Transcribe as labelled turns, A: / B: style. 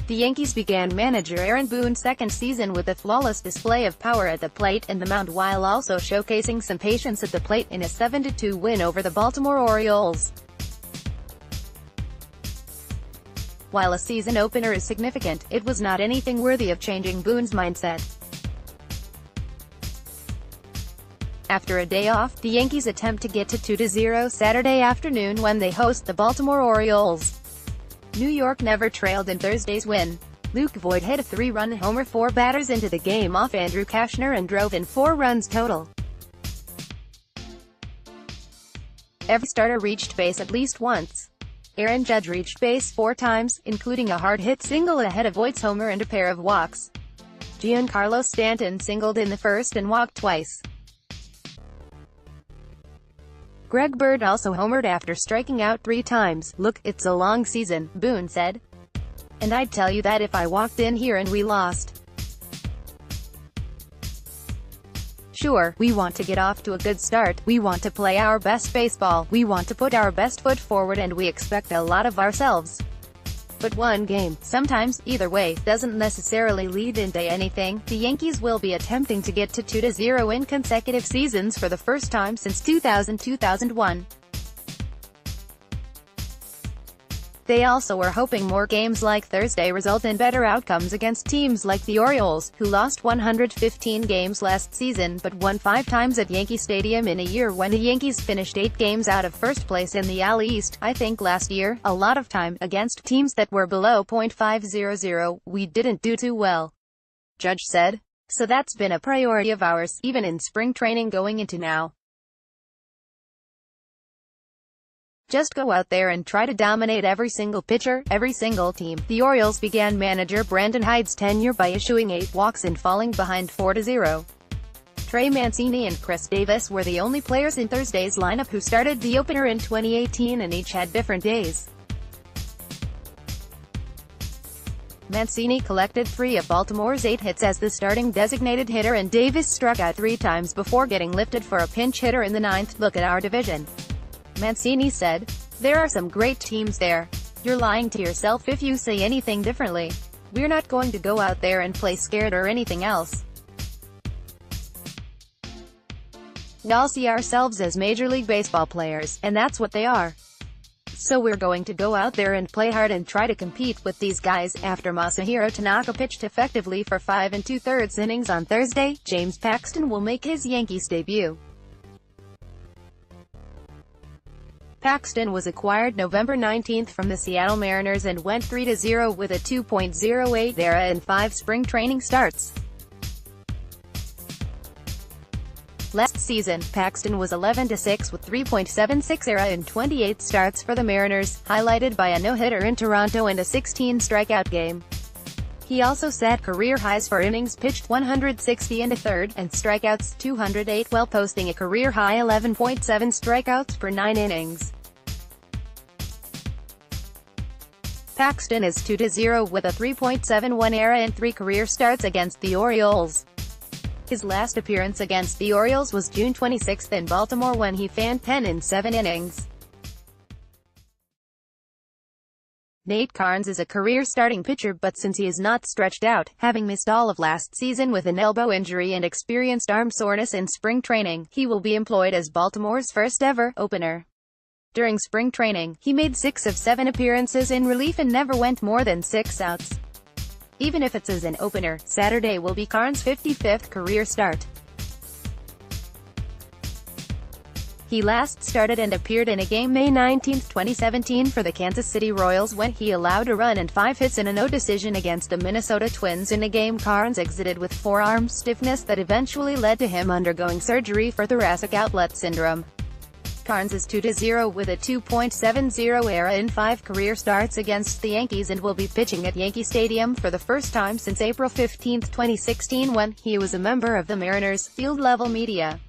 A: The Yankees began manager Aaron Boone's second season with a flawless display of power at the plate and the mound, while also showcasing some patience at the plate in a 7-2 win over the Baltimore Orioles. While a season opener is significant, it was not anything worthy of changing Boone's mindset. After a day off, the Yankees attempt to get to 2-0 Saturday afternoon when they host the Baltimore Orioles. New York never trailed in Thursday's win. Luke Voit hit a 3-run homer 4 batters into the game off Andrew Cashner and drove in 4 runs total. Every starter reached base at least once. Aaron Judge reached base 4 times, including a hard-hit single ahead of Voit's homer and a pair of walks. Giancarlo Stanton singled in the first and walked twice. Greg Bird also homered after striking out 3 times. "Look, it's a long season," Boone said. "And I'd tell you that if I walked in here and we lost. Sure, we want to get off to a good start, we want to play our best baseball, we want to put our best foot forward, and we expect a lot of ourselves. But one game, sometimes, either way, doesn't necessarily lead into anything." The Yankees will be attempting to get to 2-0 in consecutive seasons for the first time since 2000-2001. They also were hoping more games like Thursday result in better outcomes against teams like the Orioles, who lost 115 games last season but won 5 times at Yankee Stadium in a year when the Yankees finished 8 games out of first place in the AL East. "I think last year, a lot of time, against teams that were below .500, we didn't do too well," Judge said. "So that's been a priority of ours, even in spring training going into now. Just go out there and try to dominate every single pitcher, every single team." The Orioles began manager Brandon Hyde's tenure by issuing 8 walks and falling behind 4-0. Trey Mancini and Chris Davis were the only players in Thursday's lineup who started the opener in 2018, and each had different days. Mancini collected 3 of Baltimore's 8 hits as the starting designated hitter, and Davis struck out 3 times before getting lifted for a pinch hitter in the 9th. "Look at our division," Mancini said. "There are some great teams there. You're lying to yourself if you say anything differently. We're not going to go out there and play scared or anything else. We all see ourselves as Major League Baseball players, and that's what they are. So we're going to go out there and play hard and try to compete with these guys." After Masahiro Tanaka pitched effectively for 5 2/3 innings on Thursday, James Paxton will make his Yankees debut. Paxton was acquired November 19 from the Seattle Mariners and went 3-0 with a 2.08 ERA in 5 spring training starts. Last season, Paxton was 11-6 with 3.76 ERA in 28 starts for the Mariners, highlighted by a no-hitter in Toronto and a 16-strikeout game. He also set career highs for innings pitched 160 1/3, and strikeouts 208, while posting a career-high 11.7 strikeouts per 9 innings. Paxton is 2-0 with a 3.71 ERA in 3 career starts against the Orioles. His last appearance against the Orioles was June 26 in Baltimore when he fanned 10 in 7 innings. Nate Karns is a career starting pitcher, but since he is not stretched out, having missed all of last season with an elbow injury and experienced arm soreness in spring training, he will be employed as Baltimore's first-ever opener. During spring training, he made 6 of 7 appearances in relief and never went more than 6 outs. Even if it's as an opener, Saturday will be Karns' 55th career start. He last started and appeared in a game May 19, 2017 for the Kansas City Royals when he allowed a run and 5 hits in a no decision against the Minnesota Twins in a game Karns exited with forearm stiffness that eventually led to him undergoing surgery for thoracic outlet syndrome. Karns is 2-0 with a 2.70 ERA in 5 career starts against the Yankees and will be pitching at Yankee Stadium for the first time since April 15, 2016 when he was a member of the Mariners' field-level media.